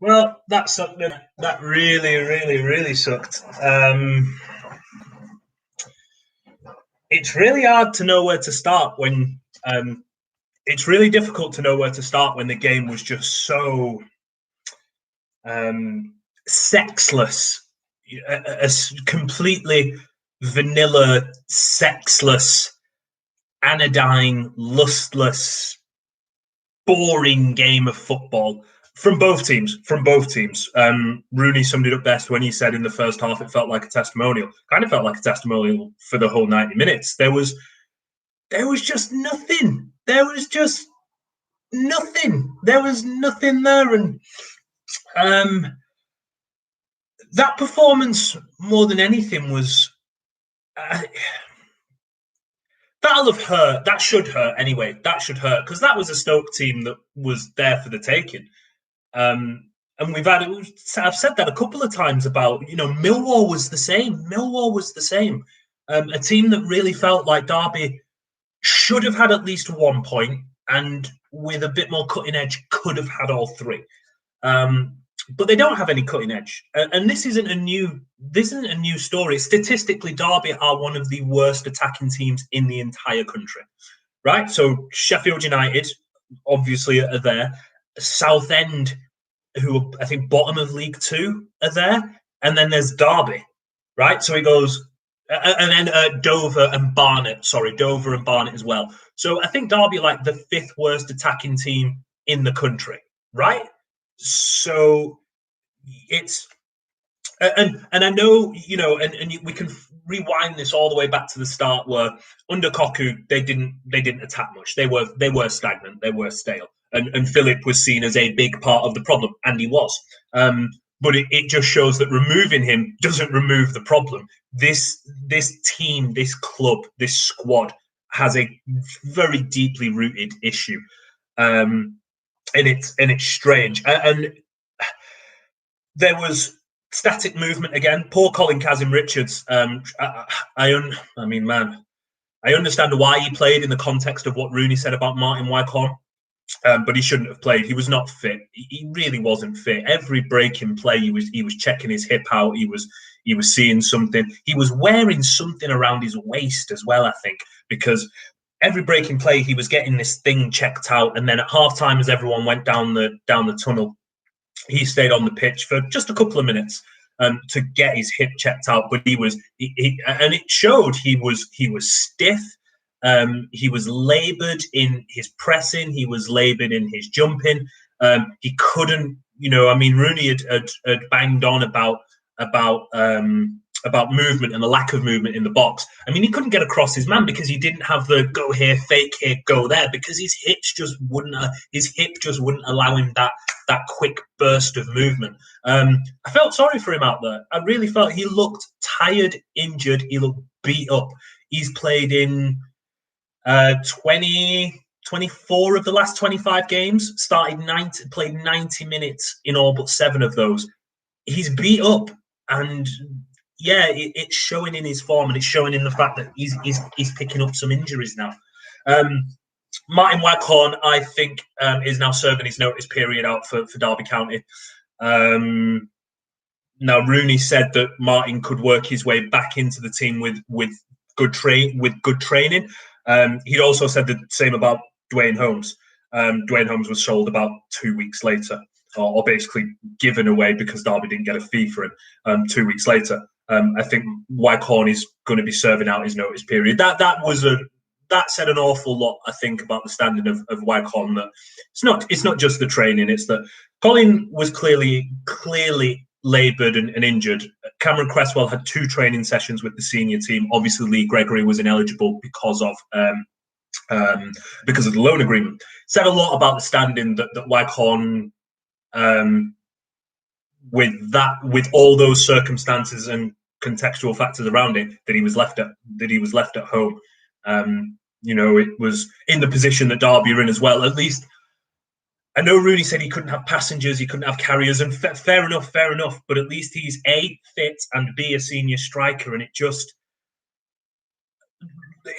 Well, that sucked. That really, really, really sucked. It's really hard to know where to start when. It's really difficult to know where to start when the game was just so sexless, a completely vanilla, sexless, anodyne, lustless, boring game of football from both teams. Rooney summed it up best when he said in the first half it felt like a testimonial. Kind of felt like a testimonial for the whole 90 minutes. There was just nothing. There was just nothing. There was nothing there, and um, that performance more than anything was. Uh, That'll have hurt. That should hurt anyway. That should hurt because that was a Stoke team that was there for the taking. And I've said that a couple of times about, Millwall was the same. Millwall was the same. A team that really felt like Derby should have had at least 1 point, and with a bit more cutting edge, could have had all three. But they don't have any cutting edge, and this isn't a new story. Statistically, Derby are one of the worst attacking teams in the entire country, right? So Sheffield United, obviously, are there. Southend, who are, I think, bottom of League Two, are there, and then there's Derby, right? So it goes, and then Dover and Barnet. Sorry, Dover and Barnet as well. So I think Derby are like the fifth worst attacking team in the country, right? So it's and I know, and we can rewind this all the way back to the start where under Koku they didn't attack much. They were stagnant, they were stale, and Philip was seen as a big part of the problem, and he was. But it just shows that removing him doesn't remove the problem. This team, this club, this squad has a very deeply rooted issue, and it's strange. And there was static movement again. Poor Colin Kazim-Richards. I understand why he played in the context of what Rooney said about Martin Waghorn, but he shouldn't have played. He was not fit. He really wasn't fit. Every break in play, he was checking his hip out. He was seeing something. He was wearing something around his waist as well, I think, because every break in play, he was getting this thing checked out. And then at halftime, as everyone went down the tunnel, he stayed on the pitch for just a couple of minutes to get his hip checked out. But he and it showed he was stiff. He was laboured in his pressing. He was laboured in his jumping. He couldn't, Rooney had banged on about movement and the lack of movement in the box. I mean, he couldn't get across his man because he didn't have the go here, fake here, go there, because his hip just wouldn't allow him that quick burst of movement. I felt sorry for him out there. I really felt he looked tired, injured. He looked beat up. He's played in 24 of the last 25 games, played 90 minutes in all but 7 of those. He's beat up, and yeah, it's showing in his form, and it's showing in the fact that he's picking up some injuries now. Martin Waghorn, I think, is now serving his notice period out for Derby County. Now, Rooney said that Martin could work his way back into the team with good training. He'd also said the same about Dwayne Holmes. Dwayne Holmes was sold about 2 weeks later, or basically given away because Derby didn't get a fee for him 2 weeks later. I think Waghorn is going to be serving out his notice period. That said an awful lot, I think, about the standing of Waghorn. That it's not just the training; it's that Colin was clearly laboured and injured. Cameron Cresswell had 2 training sessions with the senior team. Obviously, Lee Gregory was ineligible because of the loan agreement. Said a lot about the standing that Waghorn, with all those circumstances and contextual factors around it, that he was left at home. It was in the position that Derby are in as well. At least I know Rooney said he couldn't have passengers, he couldn't have carriers, and fair enough. But at least he's A, fit, and B, a senior striker. And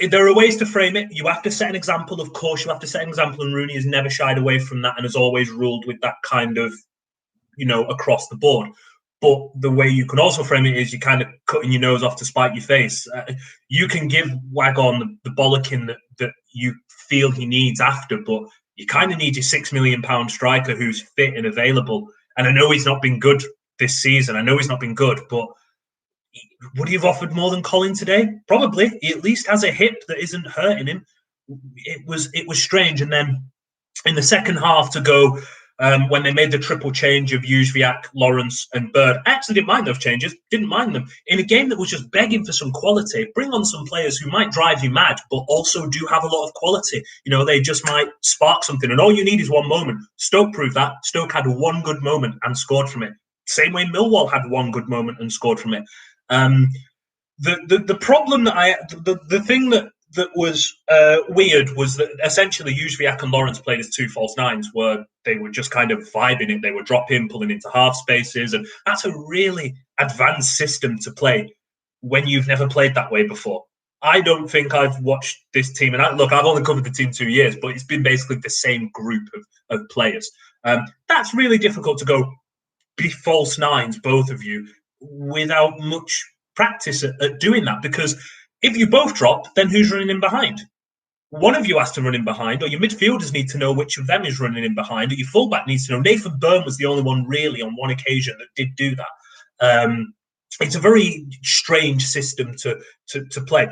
there are ways to frame it. You have to set an example, of course. You have to set an example, and Rooney has never shied away from that and has always ruled with that kind of across the board. But the way you can also frame it is you're kind of cutting your nose off to spite your face. You can give Wagon the bollocking that you feel he needs after, but you kind of need your £6 million striker who's fit and available. And I know he's not been good this season. I know he's not been good, but would he have offered more than Colin today? Probably. He at least has a hip that isn't hurting him. It was strange. And then in the second half to go, when they made the triple change of Juzwiak, Lawrence and Bird, I actually didn't mind those changes. Didn't mind them. In a game that was just begging for some quality, bring on some players who might drive you mad, but also do have a lot of quality. They just might spark something. And all you need is one moment. Stoke proved that. Stoke had one good moment and scored from it. Same way Millwall had one good moment and scored from it. The problem that the thing that was weird was that essentially Juzwiak and Lawrence played as two false nines, where they were just kind of vibing it. They would drop in, pulling into half spaces, and that's a really advanced system to play when you've never played that way before. I don't think I've watched this team, and I've only covered the team 2 years, but it's been basically the same group of players. That's really difficult to go be false nines, both of you, without much practice at doing that, because if you both drop, then who's running in behind? One of you has to run in behind, or your midfielders need to know which of them is running in behind, or your fullback needs to know. Nathan Byrne was the only one really on one occasion that did do that. It's a very strange system to play.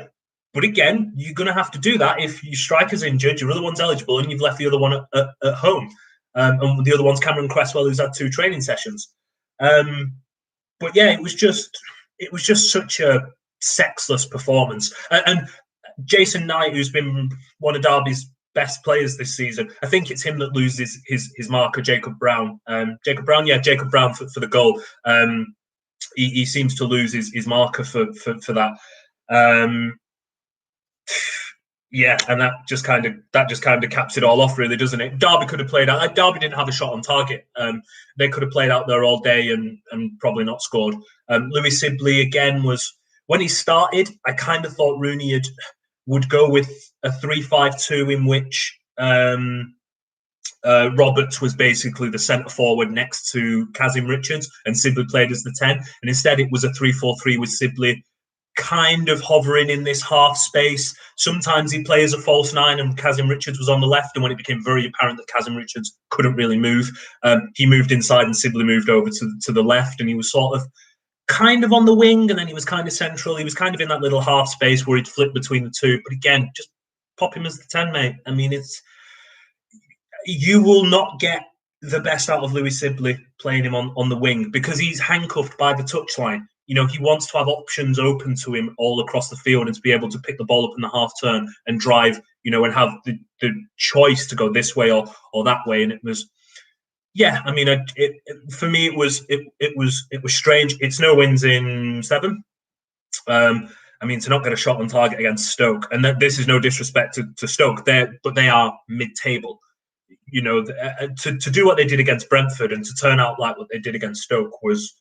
But again, you're going to have to do that if your striker's injured, your other one's eligible, and you've left the other one at home. And the other one's Cameron Cresswell, who's had 2 training sessions. But yeah, it was just such a sexless performance. And Jason Knight, who's been one of Derby's best players this season, I think it's him that loses his marker, Jacob Brown. Jacob Brown for the goal. He seems to lose his marker for that. Yeah, and that just kind of caps it all off, really, doesn't it? Derby could have played out. Derby didn't have a shot on target. They could have played out there all day and probably not scored. Louis Sibley again was, when he started, I kind of thought Rooney would go with a 3-5-2 in which Roberts was basically the centre forward next to Kazim Richards, and Sibley played as the 10. And instead, it was a 3-4-3 with Sibley kind of hovering in this half space. Sometimes he'd play as a false 9 and Kazim Richards was on the left, and when it became very apparent that Kazim Richards couldn't really move, he moved inside and Sibley moved over to the left, and he was sort of kind of on the wing, and then he was kind of central. He was kind of in that little half space where he'd flip between the two. But again, just pop him as the 10, mate. I mean, you will not get the best out of Louis Sibley playing him on the wing, because he's handcuffed by the touchline. He wants to have options open to him all across the field and to be able to pick the ball up in the half turn and drive, and have the choice to go this way or that way. And it was, yeah, I mean, for me, it was strange. It's no wins in 7. I mean, to not get a shot on target against Stoke, and this is no disrespect to Stoke, but they are mid-table. To do what they did against Brentford and to turn out like what they did against Stoke was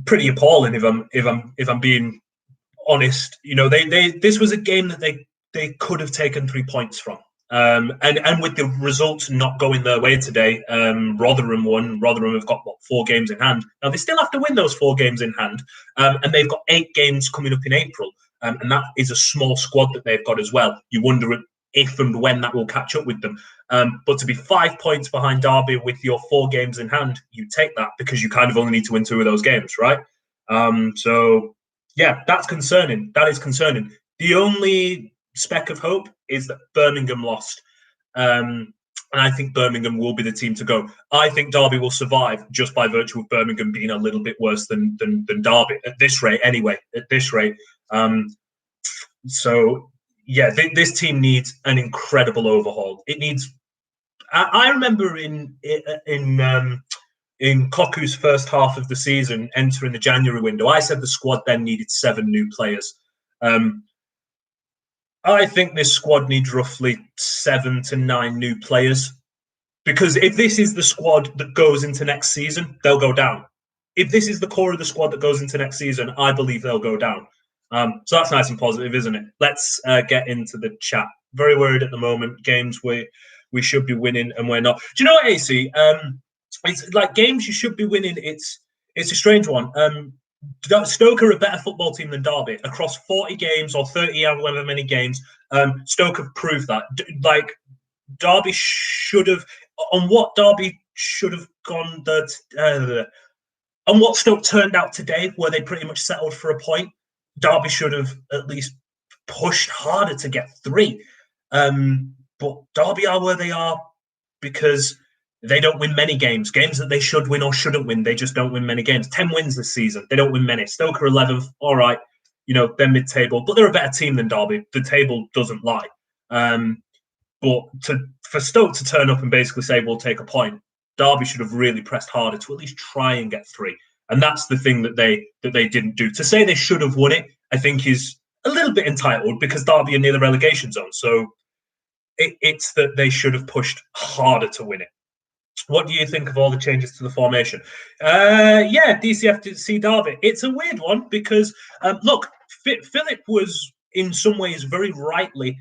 pretty appalling. If I'm being honest, this was a game that they could have taken 3 points from. And with the results not going their way today, Rotherham won. Rotherham have got 4 games in hand. Now they still have to win those 4 games in hand, and they've got 8 games coming up in April, and that is a small squad that they've got as well. You wonder if and when that will catch up with them. But to be 5 points behind Derby with your 4 games in hand, you take that, because you kind of only need to win 2 of those games, right? So yeah, that's concerning. That is concerning. The only speck of hope is that Birmingham lost. And I think Birmingham will be the team to go. I think Derby will survive just by virtue of Birmingham being a little bit worse than Derby at this rate, anyway. At this rate, so yeah, this team needs an incredible overhaul. It needs. I remember in Koku's first half of the season, entering the January window, I said the squad then needed 7 new players. I think this squad needs roughly 7 to 9 new players, because if this is the squad that goes into next season, they'll go down. If this is the core of the squad that goes into next season, I believe they'll go down. So that's nice and positive, isn't it? Let's get into the chat. Very worried at the moment. Games we should be winning and we're not. Do you know what, AC? it's like games you should be winning. It's a strange one. Stoke are a better football team than Derby across 40 games or 30, however many games. Stoke have proved that. Like Derby should have on what Derby should have gone on what Stoke turned out today, where they pretty much settled for a point. Derby should have at least pushed harder to get 3. But Derby are where they are because they don't win many games. Games that they should win or shouldn't win, they just don't win many games. 10 wins this season. They don't win many. Stoke are 11th. All right. They're mid-table, but they're a better team than Derby. The table doesn't lie. But for Stoke to turn up and basically say, we'll take a point, Derby should have really pressed harder to at least try and get 3. And that's the thing that they didn't do. To say they should have won it, I think is a little bit entitled because Derby are near the relegation zone. So it's that they should have pushed harder to win it. What do you think of all the changes to the formation? DCFC Derby. It's a weird one because, look, Philip was in some ways very rightly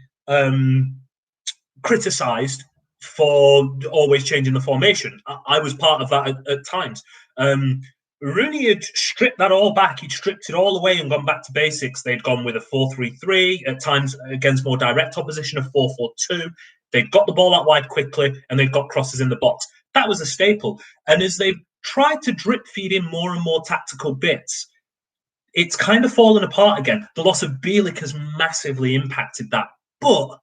criticised for always changing the formation. I was part of that at times. Rooney had stripped that all back. He'd stripped it all away and gone back to basics. They'd gone with a 4-3-3, at times against more direct opposition, a 4-4-2. They'd got the ball out wide quickly and they'd got crosses in the box. That was a staple. And as they've tried to drip feed in more and more tactical bits, it's kind of fallen apart again. The loss of Bielik has massively impacted that. But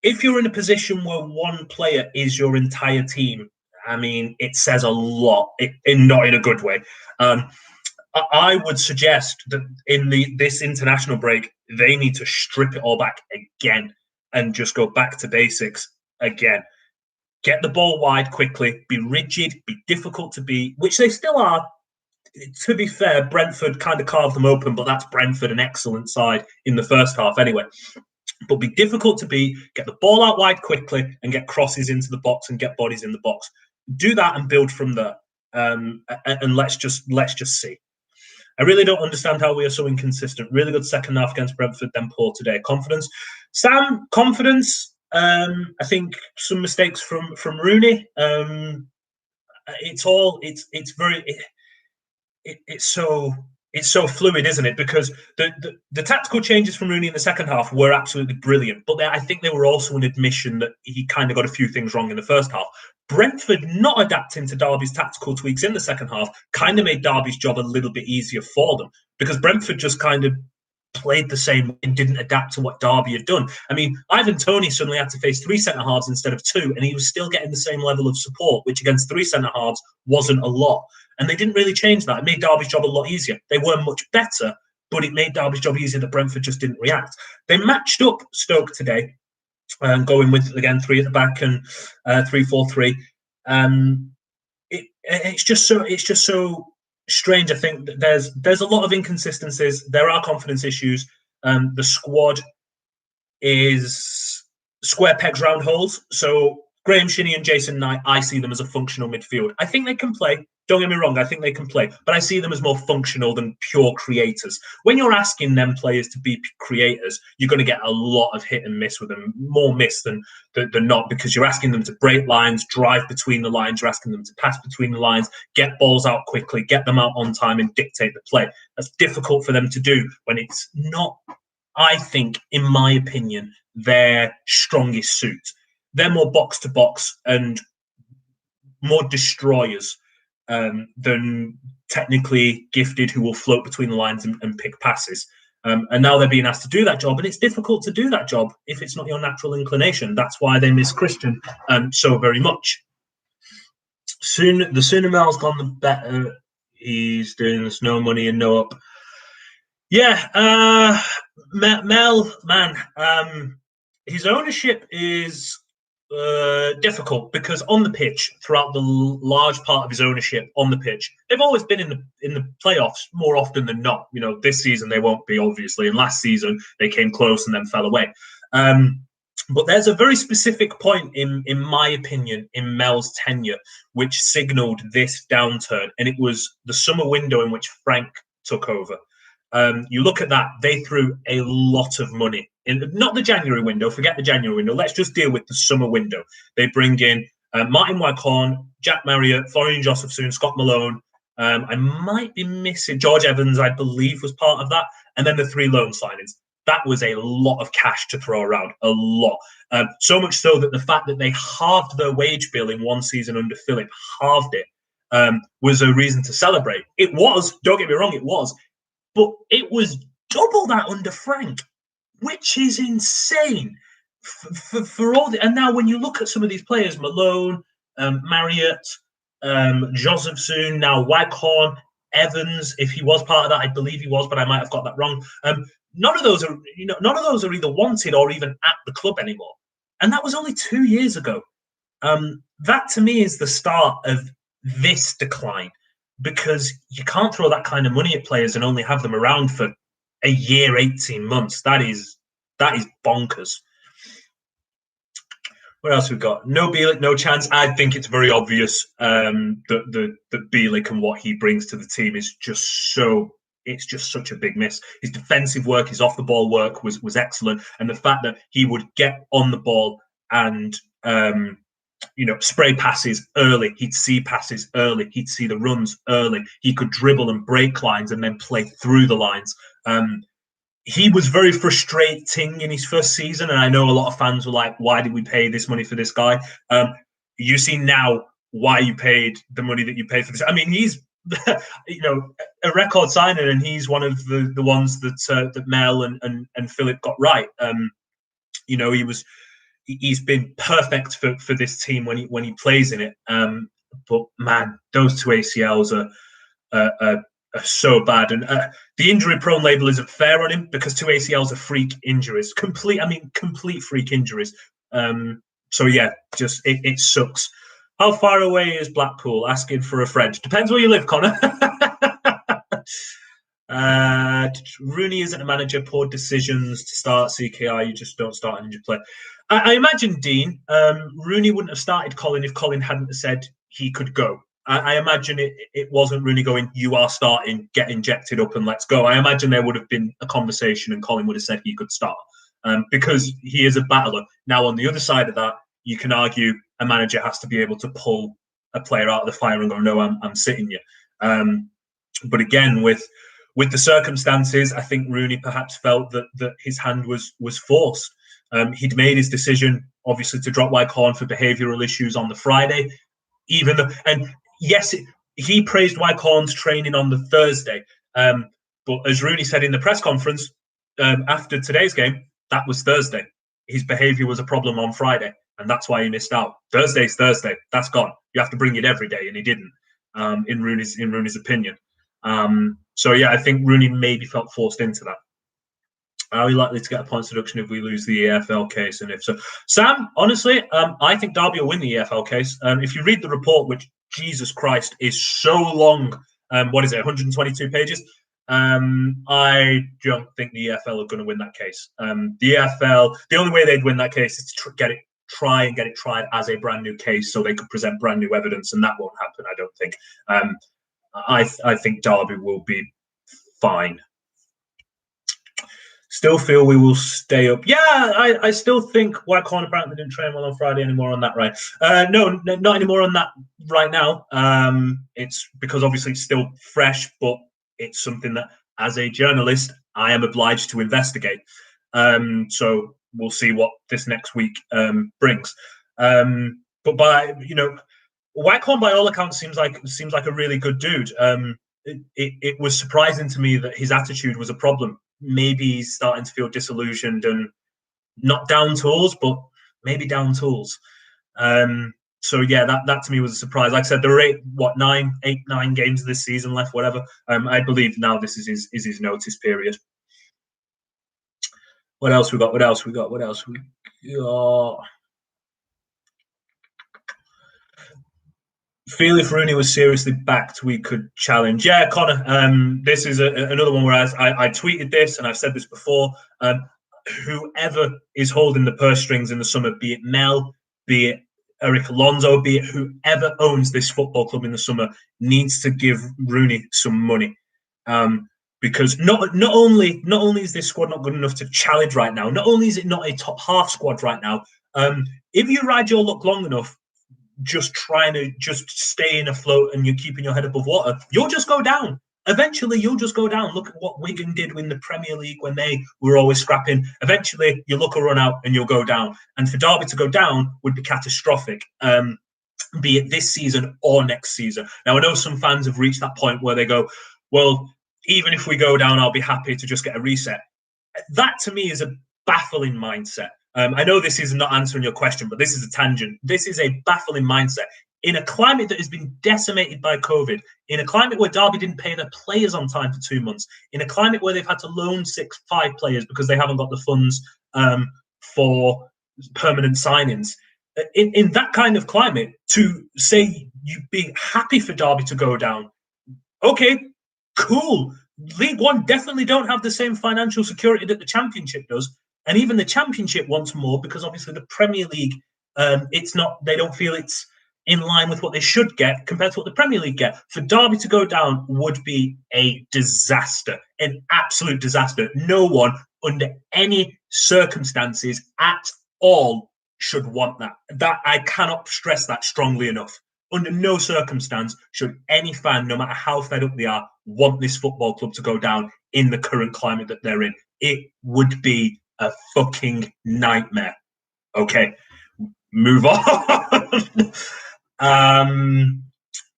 if you're in a position where one player is your entire team, I mean, it says a lot, not in a good way. I would suggest that in this international break, they need to strip it all back again and just go back to basics again. Get the ball wide quickly, be rigid, be difficult to beat, which they still are. To be fair, Brentford kind of carved them open, but that's Brentford, an excellent side in the first half anyway. But be difficult to beat, get the ball out wide quickly and get crosses into the box and get bodies in the box. Do that and build from there. And let's just see. I really don't understand how we are so inconsistent. Really good second half against Brentford, then poor today. Confidence. Sam, confidence. I think some mistakes from Rooney. It's so fluid, isn't it? Because the tactical changes from Rooney in the second half were absolutely brilliant, but I think they were also an admission that he kind of got a few things wrong in the first half. Brentford not adapting to Derby's tactical tweaks in the second half kind of made Derby's job a little bit easier for them because Brentford just kind of played the same and didn't adapt to what Derby had done. I mean, Ivan Toney suddenly had to face 3 centre-halves instead of 2, and he was still getting the same level of support, which against 3 centre-halves wasn't a lot. And they didn't really change that. It made Derby's job a lot easier. They weren't much better, but it made Derby's job easier that Brentford just didn't react. They matched up Stoke today, going with, again, 3 at the back and 3-4-3. It's just so strange. I think that there's a lot of inconsistencies. There are confidence issues. The squad is square pegs round holes. So Graham Shinney and Jason Knight, I see them as a functional midfield. I think they can play. Don't get me wrong, I think they can play, but I see them as more functional than pure creators. When you're asking them players to be creators, you're going to get a lot of hit and miss with them, more miss than not, because you're asking them to break lines, drive between the lines, you're asking them to pass between the lines, get balls out quickly, get them out on time and dictate the play. That's difficult for them to do when it's not, I think, in my opinion, their strongest suit. They're more box to box and more destroyers than technically gifted who will float between the lines and pick passes. And now they're being asked to do that job, and it's difficult to do that job if it's not your natural inclination. That's why they miss Christian so very much. The sooner Mel's gone, the better. He's doing this no money and no up. Yeah, Mel, man, his ownership is difficult because on the pitch, throughout the large part of his ownership on the pitch, they've always been in the playoffs more often than not. This season they won't be, obviously, and last season they came close and then fell away. But there's a very specific point, in my opinion, in Mel's tenure, which signalled this downturn, and it was the summer window in which Frank took over. You look at that, they threw a lot of money in, not the January window, forget the January window. Let's just deal with the summer window. They bring in Martin Waghorn, Jack Marriott, Florian Josefson, Scott Malone. I might be missing George Evans, I believe, was part of that. And then the 3 loan signings. That was a lot of cash to throw around, a lot. So much so that the fact that they halved their wage bill in one season under Philip, halved it, was a reason to celebrate. It was, don't get me wrong, it was. But it was double that under Frank, which is insane. For all the, and now when you look at some of these players, Malone, Marriott, Josephson, now Waghorn, Evans, if he was part of that, I believe he was, but I might have got that wrong. None of those are, none of those are either wanted or even at the club anymore. And that was only 2 years ago. That to me is the start of this decline, because you can't throw that kind of money at players and only have them around for a year, 18 months. That is bonkers. What else we've got? No Bielik, no chance. I think it's very obvious that Bielik and what he brings to the team is just so. It's just such a big miss. His defensive work, his off the ball work was excellent, and the fact that he would get on the ball and spray passes early, he'd see passes early, he'd see the runs early, he could dribble and break lines and then play through the lines. He was very frustrating in his first season, and I know a lot of fans were like, why did we pay this money for this guy? You see now why you paid the money that you paid for this. I mean, he's a record signing, and he's one of the ones that Mel and Philip got right. He's been perfect for this team when he plays in it. But man, those 2 ACLs are so bad, and the injury-prone label isn't fair on him, because 2 ACLs are freak injuries, complete freak injuries. So yeah, just it sucks. How far away is Blackpool? Asking for a friend. Depends where you live, Connor. Rooney isn't a manager. Poor decisions to start CKI. You just don't start an injured player. I imagine, Dean, Rooney wouldn't have started Colin if Colin hadn't said he could go. I imagine it wasn't Rooney going, you are starting, get injected up and let's go. I imagine there would have been a conversation and Colin would have said he could start, because he is a battler. Now, on the other side of that, you can argue a manager has to be able to pull a player out of the fire and go, no, I'm sitting you. But again, with the circumstances, I think Rooney perhaps felt that his hand was forced. He'd made his decision, obviously, to drop Waghorn for behavioural issues on the Friday. Yes, he praised Waghorn's training on the Thursday. But as Rooney said in the press conference after today's game, that was Thursday. His behaviour was a problem on Friday, and that's why he missed out. Thursday's Thursday. That's gone. You have to bring it every day, and he didn't, in Rooney's opinion. So, yeah, I think Rooney maybe felt forced into that. Are we likely to get a points deduction if we lose the EFL case? And if so, Sam, honestly, I think Derby will win the EFL case. If you read the report, which, Jesus Christ, is so long, 122 pages? I don't think the EFL are going to win that case. The EFL, the only way they'd win that case is to try and get it tried as a brand new case so they could present brand new evidence, and that won't happen, I don't think. I think Derby will be fine. Still feel we will stay up. Yeah, I still think Waghorn apparently didn't train well on Friday anymore on that, right? No, not anymore on that right now. It's because obviously it's still fresh, but it's something that, as a journalist, I am obliged to investigate. So we'll see what this next week brings. But Waghorn, by all accounts, seems like a really good dude. It was surprising to me that his attitude was a problem. Maybe he's starting to feel disillusioned and not down tools, but maybe down tools. So yeah, that to me was a surprise. Like I said, there are 9 games this season left, whatever. I believe now this is his notice period. What else we got? Feel if Rooney was seriously backed, we could challenge. Yeah, Connor, this is another one where I tweeted this, and I've said this before. Whoever is holding the purse strings in the summer, be it Mel, be it Eric Alonso, be it whoever owns this football club in the summer, needs to give Rooney some money. Because not only is this squad not good enough to challenge right now, not only is it not a top half squad right now, if you ride your luck long enough, just trying to just stay in afloat and you're keeping your head above water, you'll just go down. Eventually, you'll just go down. Look at what Wigan did in the Premier League when they were always scrapping. Eventually, your luck will run out and you'll go down. And for Derby to go down would be catastrophic, be it this season or next season. Now, I know some fans have reached that point where they go, well, even if we go down, I'll be happy to just get a reset. That, to me, is a baffling mindset. I know this is not answering your question, but this is a tangent. This is a baffling mindset. In a climate that has been decimated by COVID, in a climate where Derby didn't pay their players on time for 2 months, in a climate where they've had to loan 5 players because they haven't got the funds for permanent signings, in that kind of climate, to say you'd be happy for Derby to go down, okay, cool. League One definitely don't have the same financial security that the Championship does. And even the Championship wants more because obviously the Premier League, they don't feel it's in line with what they should get compared to what the Premier League get. For Derby to go down would be a disaster, an absolute disaster. No one under any circumstances at all should want that. That I cannot stress that strongly enough. Under no circumstance should any fan, no matter how fed up they are, want this football club to go down in the current climate that they're in. It would be a fucking nightmare. Okay, move on.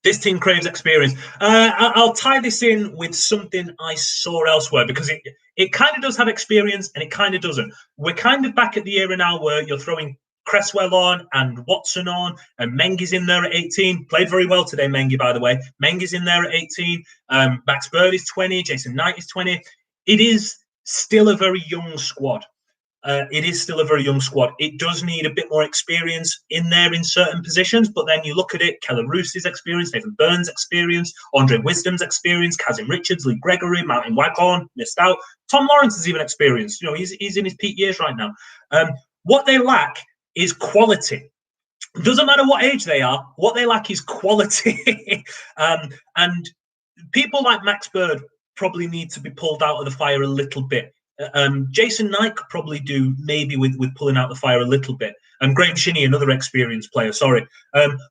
This team craves experience. I'll tie this in with something I saw elsewhere because it kind of does have experience and it kind of doesn't. We're kind of back at the era now where you're throwing Cresswell on and Watson on, and Mengi's in there at 18. Played very well today, Mengi, by the way. Mengi's in there at 18. Max Bird is 20. Jason Knight is 20. It is still a very young squad. It does need a bit more experience in there in certain positions, but then you look at it, Keller Roos's experience, Nathan Burns' experience, Andre Wisdom's experience, Kazim Richards, Lee Gregory, Martin Waghorn, missed out. Tom Lawrence is even experienced. You know, he's in his peak years right now. What they lack is quality. It doesn't matter what age they are. What they lack is quality. And people like Max Bird probably need to be pulled out of the fire a little bit. Jason Knight could probably do maybe with pulling out the fire a little bit. Graham Shinney, another experienced player.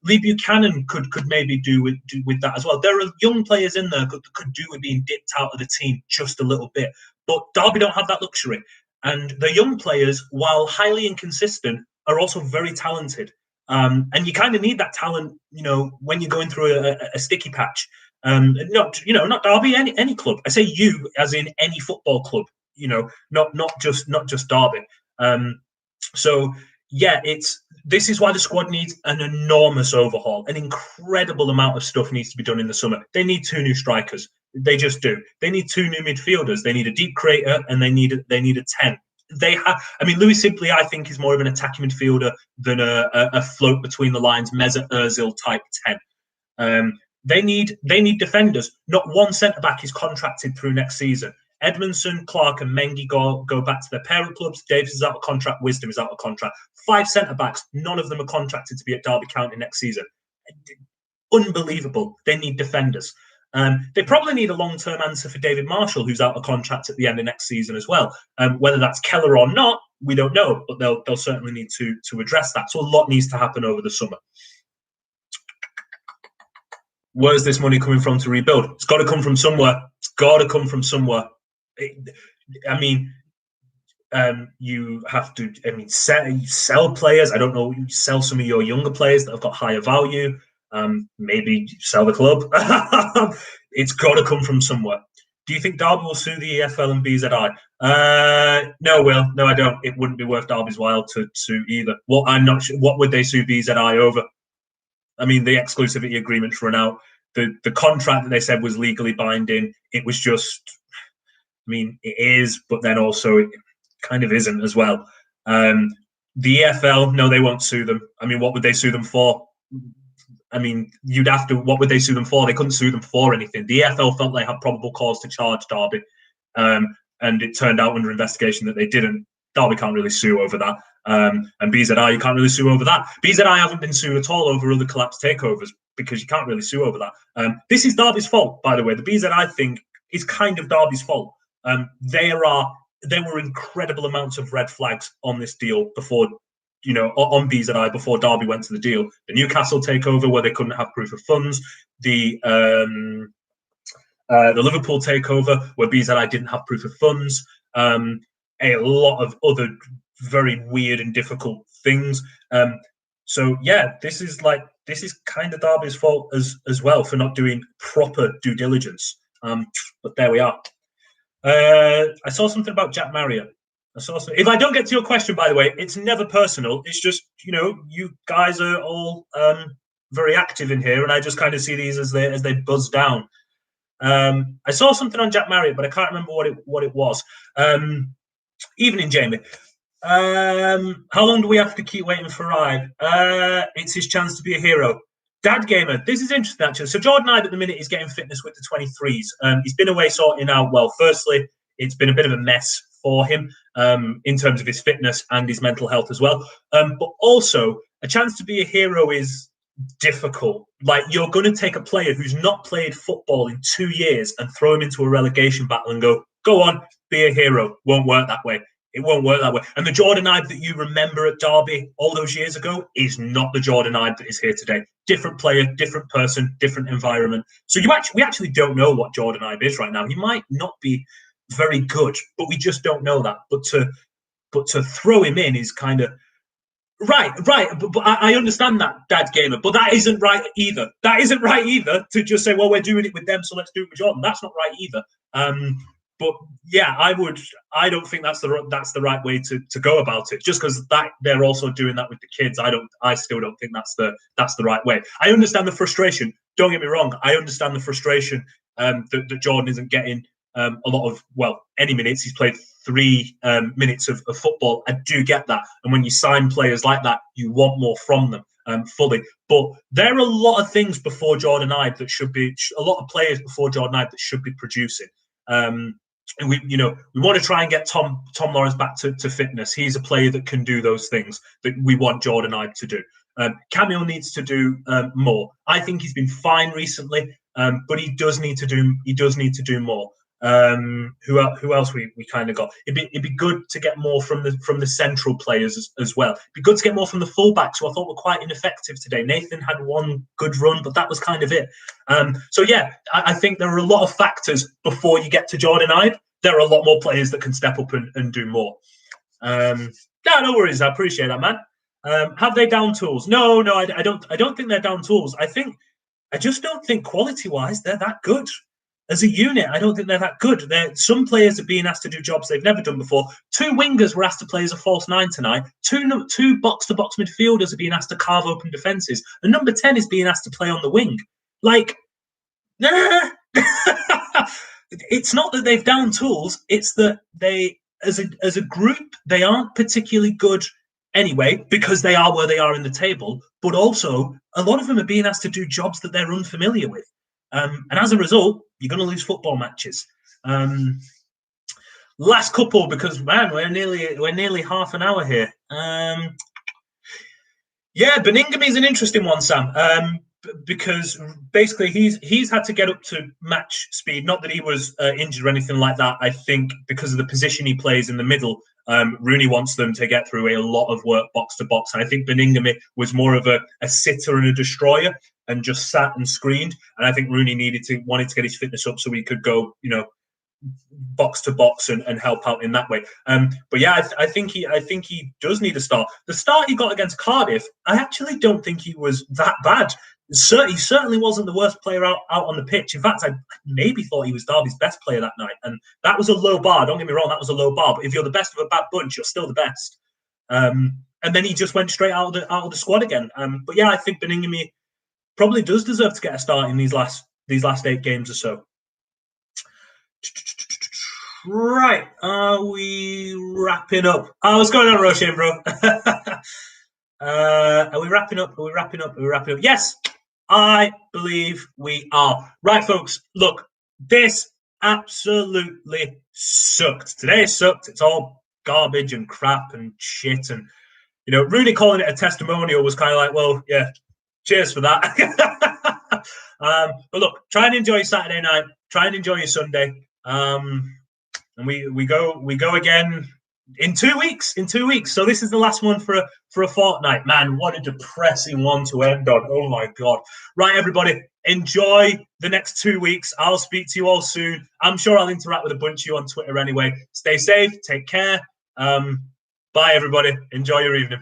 Lee Buchanan could maybe do with that as well. There are young players in there that could do with being dipped out of the team just a little bit. But Derby don't have that luxury. And the young players, while highly inconsistent, are also very talented. And you kind of need that talent, you know, when you're going through a sticky patch. Not Derby, any club. I say you as in any football club. You know, not just Derby. This is why the squad needs an enormous overhaul. An incredible amount of stuff needs to be done in the summer. They need 2 new strikers. They just do. They need 2 new midfielders. They need a deep creator and they need a 10. Louis Sibley, I think, is more of an attacking midfielder than a float between the lines, Mesut Ozil type 10. They need defenders. Not one centre back is contracted through next season. Edmondson, Clark, and Mengi go back to their parent clubs. Davis is out of contract. Wisdom is out of contract. 5 centre backs. None of them are contracted to be at Derby County next season. Unbelievable. They need defenders. They probably need a long-term answer for David Marshall, who's out of contract at the end of next season as well. Whether that's Keller or not, we don't know, but they'll certainly need to address that. So a lot needs to happen over the summer. Where's this money coming from to rebuild? It's got to come from somewhere. You have to. Sell players. I don't know. Sell some of your younger players that have got higher value. Maybe sell the club. It's got to come from somewhere. Do you think Derby will sue the EFL and BZI? No, Will. No, I don't. It wouldn't be worth Derby's while to sue either. Well, I'm not sure. What would they sue BZI over? I mean, the exclusivity agreement's run out. The contract that they said was legally binding. It was just. It is, but then also it kind of isn't as well. The EFL, no, they won't sue them. What would they sue them for? You'd have to. What would they sue them for? They couldn't sue them for anything. The EFL felt they had probable cause to charge Derby, and it turned out under investigation that they didn't. Derby can't really sue over that. And BZI, you can't really sue over that. BZI haven't been sued at all over other collapsed takeovers because you can't really sue over that. This is Derby's fault, by the way. The BZI thing is kind of Derby's fault. There were incredible amounts of red flags on this deal before on BZI before Derby went to the deal. The Newcastle takeover where they couldn't have proof of funds. The Liverpool takeover where BZI didn't have proof of funds. A lot of other very weird and difficult things. So yeah, this is kind of Derby's fault as well for not doing proper due diligence. But there we are. I saw something about Jack Marriott. If I don't get to your question, by the way, it's never personal. It's just, you guys are all very active in here, and I just kind of see these as they buzz down. I saw something on Jack Marriott, but I can't remember what it was. Evening, Jamie. How long do we have to keep waiting for Ibe? It's his chance to be a hero. Dad Gamer, this is interesting actually. So Jordan Ibe at the minute is getting fitness with the 23s. He's been away sorting out. Well, firstly, it's been a bit of a mess for him in terms of his fitness and his mental health as well. But also, a chance to be a hero is difficult. Like, you're going to take a player who's not played football in 2 years and throw him into a relegation battle and go on, be a hero. Won't work that way. It won't work that way. And the Jordan Ibe that you remember at Derby all those years ago is not the Jordan Ibe that is here today. Different player, different person, different environment. So we actually don't know what Jordan Ibe is right now. He might not be very good, but we just don't know that. But to throw him in is kind of right. But I understand that, Dad Gamer. But that isn't right either. That isn't right either to just say, well, we're doing it with them, so let's do it with Jordan. That's not right either. But yeah, I don't think that's the right way to go about it. Just because that they're also doing that with the kids, I still don't think that's the right way. I understand the frustration. Don't get me wrong. I understand the frustration that Jordan isn't getting a lot of any minutes. He's played 3 minutes of football. I do get that. And when you sign players like that, you want more from them fully. But there are a lot of things before Jordan Ibe that should be a lot of players before Jordan Ibe that should be producing. And we want to try and get Tom Lawrence back to fitness. He's a player that can do those things that we want Jordan Ibe to do. Camille needs to do more. I think he's been fine recently, but he does need to do more. Who else we kind of got? It'd be good to get more from the central players as well. It'd be good to get more from the fullbacks, who I thought were quite ineffective today. Nathan had one good run, but that was kind of it. So yeah, I think there are a lot of factors before you get to Jordan Ibe. There are a lot more players that can step up and do more. No worries. I appreciate that, man. Have they down tools? No, I don't think they're down tools. I just don't think quality-wise they're that good. As a unit, I don't think they're that good. Some players are being asked to do jobs they've never done before. 2 wingers were asked to play as a false 9 tonight. Two box-to-box midfielders are being asked to carve open defences. And number 10 is being asked to play on the wing. It's not that they've down tools. It's that they, as a group, they aren't particularly good anyway, because they are where they are in the table. But also, a lot of them are being asked to do jobs that they're unfamiliar with. And as a result, you're going to lose football matches. Last couple, because man, we're nearly half an hour here. Beningame is an interesting one, Sam. Because basically he's had to get up to match speed. Not that he was injured or anything like that. I think because of the position he plays in the middle, Rooney wants them to get through a lot of work box to box. And I think Beningame was more of a sitter and a destroyer and just sat and screened. And I think Rooney wanted to get his fitness up so he could go, box to box and help out in that way. But yeah, I think he does need a start. The start he got against Cardiff, I actually don't think he was that bad. He certainly wasn't the worst player out on the pitch. In fact, I maybe thought he was Derby's best player that night. And that was a low bar. Don't get me wrong, that was a low bar. But if you're the best of a bad bunch, you're still the best. And then he just went straight out of the squad again. But yeah, I think Beningame probably does deserve to get a start in these last 8 games or so. Right, are we wrapping up? Oh, what's going on, Roshan, bro? Are we wrapping up? Yes, I believe we are. Right, folks, look, this absolutely sucked. Today sucked. It's all garbage and crap and shit. And, Rooney calling it a testimonial was kind of like, well, yeah, cheers for that. But look, try and enjoy Saturday night. Try and enjoy your Sunday. And we go again in 2 weeks. In 2 weeks. So this is the last one for a fortnight. Man, what a depressing one to end on. Oh my God. Right, everybody, enjoy the next 2 weeks. I'll speak to you all soon. I'm sure I'll interact with a bunch of you on Twitter anyway. Stay safe. Take care. Bye, everybody. Enjoy your evening.